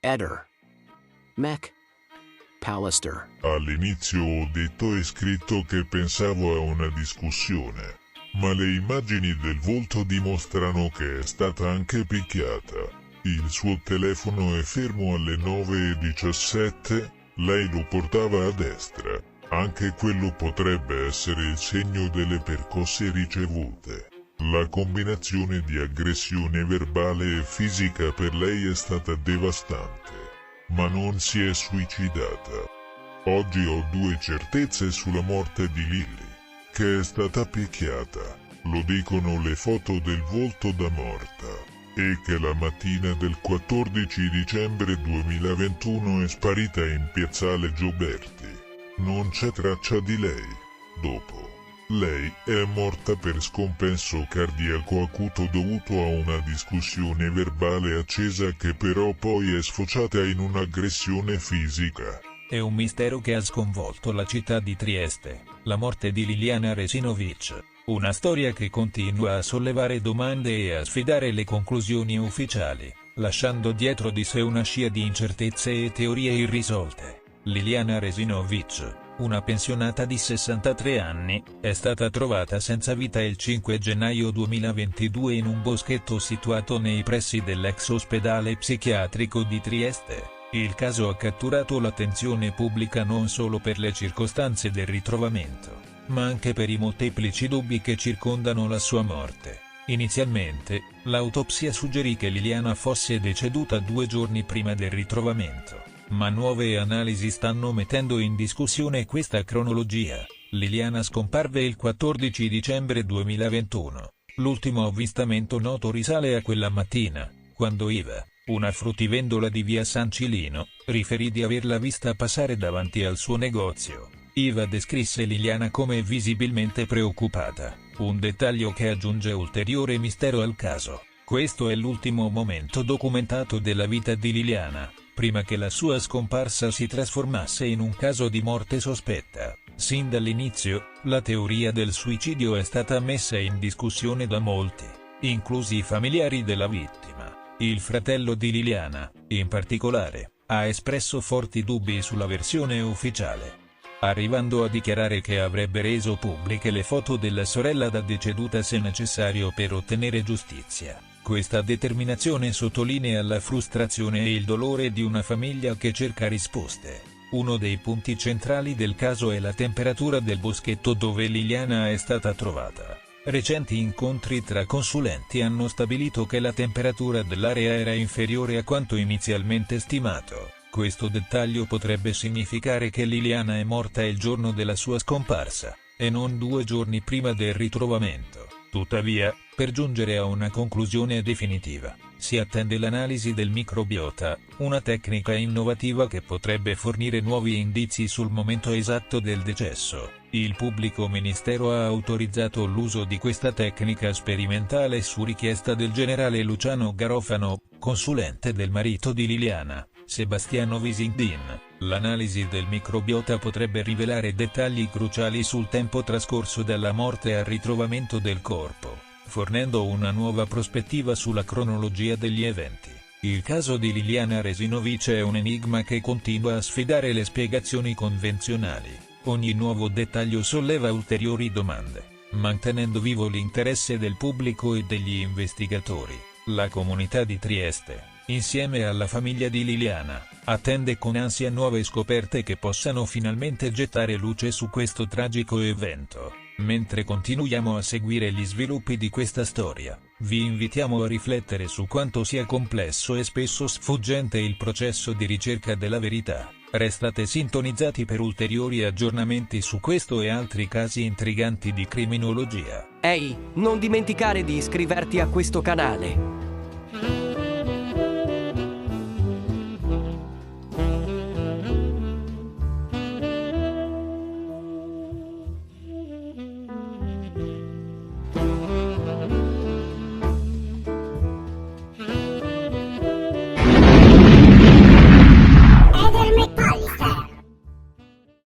Eder. Mech. Pallister. All'inizio ho detto e scritto che pensavo a una discussione, ma le immagini del volto dimostrano che è stata anche picchiata. Il suo telefono è fermo alle 9:17, lei lo portava a destra. Anche quello potrebbe essere il segno delle percosse ricevute. La combinazione di aggressione verbale e fisica per lei è stata devastante, ma non si è suicidata. Oggi ho 2 certezze sulla morte di Lily, che è stata picchiata, lo dicono le foto del volto da morta, e che la mattina del 14 dicembre 2021 è sparita in piazzale Gioberti. Non c'è traccia di lei. Dopo, lei è morta per scompenso cardiaco acuto dovuto a una discussione verbale accesa che però poi è sfociata in un'aggressione fisica. È un mistero che ha sconvolto la città di Trieste, la morte di Liliana Resinovic. Una storia che continua a sollevare domande e a sfidare le conclusioni ufficiali, lasciando dietro di sé una scia di incertezze e teorie irrisolte. Liliana Resinovic, una pensionata di 63 anni, è stata trovata senza vita il 5 gennaio 2022 in un boschetto situato nei pressi dell'ex ospedale psichiatrico di Trieste. Il caso ha catturato l'attenzione pubblica non solo per le circostanze del ritrovamento, ma anche per i molteplici dubbi che circondano la sua morte. Inizialmente, l'autopsia suggerì che Liliana fosse deceduta 2 giorni prima del ritrovamento, ma nuove analisi stanno mettendo in discussione questa cronologia. Liliana scomparve il 14 dicembre 2021. L'ultimo avvistamento noto risale a quella mattina, quando Iva, una fruttivendola di via San Cilino, riferì di averla vista passare davanti al suo negozio. Iva descrisse Liliana come visibilmente preoccupata, un dettaglio che aggiunge ulteriore mistero al caso. Questo è l'ultimo momento documentato della vita di Liliana, prima che la sua scomparsa si trasformasse in un caso di morte sospetta. Sin dall'inizio, la teoria del suicidio è stata messa in discussione da molti, inclusi i familiari della vittima. Il fratello di Liliana, in particolare, ha espresso forti dubbi sulla versione ufficiale, arrivando a dichiarare che avrebbe reso pubbliche le foto della sorella da deceduta se necessario per ottenere giustizia. Questa determinazione sottolinea la frustrazione e il dolore di una famiglia che cerca risposte. Uno dei punti centrali del caso è la temperatura del boschetto dove Liliana è stata trovata. Recenti incontri tra consulenti hanno stabilito che la temperatura dell'area era inferiore a quanto inizialmente stimato. Questo dettaglio potrebbe significare che Liliana è morta il giorno della sua scomparsa, e non 2 giorni prima del ritrovamento. Tuttavia, per giungere a una conclusione definitiva, si attende l'analisi del microbiota, una tecnica innovativa che potrebbe fornire nuovi indizi sul momento esatto del decesso. Il pubblico ministero ha autorizzato l'uso di questa tecnica sperimentale su richiesta del generale Luciano Garofano, consulente del marito di Liliana, Sebastiano Visindin. L'analisi del microbiota potrebbe rivelare dettagli cruciali sul tempo trascorso dalla morte al ritrovamento del corpo, fornendo una nuova prospettiva sulla cronologia degli eventi. Il caso di Liliana Resinovic è un enigma che continua a sfidare le spiegazioni convenzionali. Ogni nuovo dettaglio solleva ulteriori domande, mantenendo vivo l'interesse del pubblico e degli investigatori. La comunità di Trieste, insieme alla famiglia di Liliana, attende con ansia nuove scoperte che possano finalmente gettare luce su questo tragico evento. Mentre continuiamo a seguire gli sviluppi di questa storia, vi invitiamo a riflettere su quanto sia complesso e spesso sfuggente il processo di ricerca della verità. Restate sintonizzati per ulteriori aggiornamenti su questo e altri casi intriganti di criminologia. Ehi, non dimenticare di iscriverti a questo canale.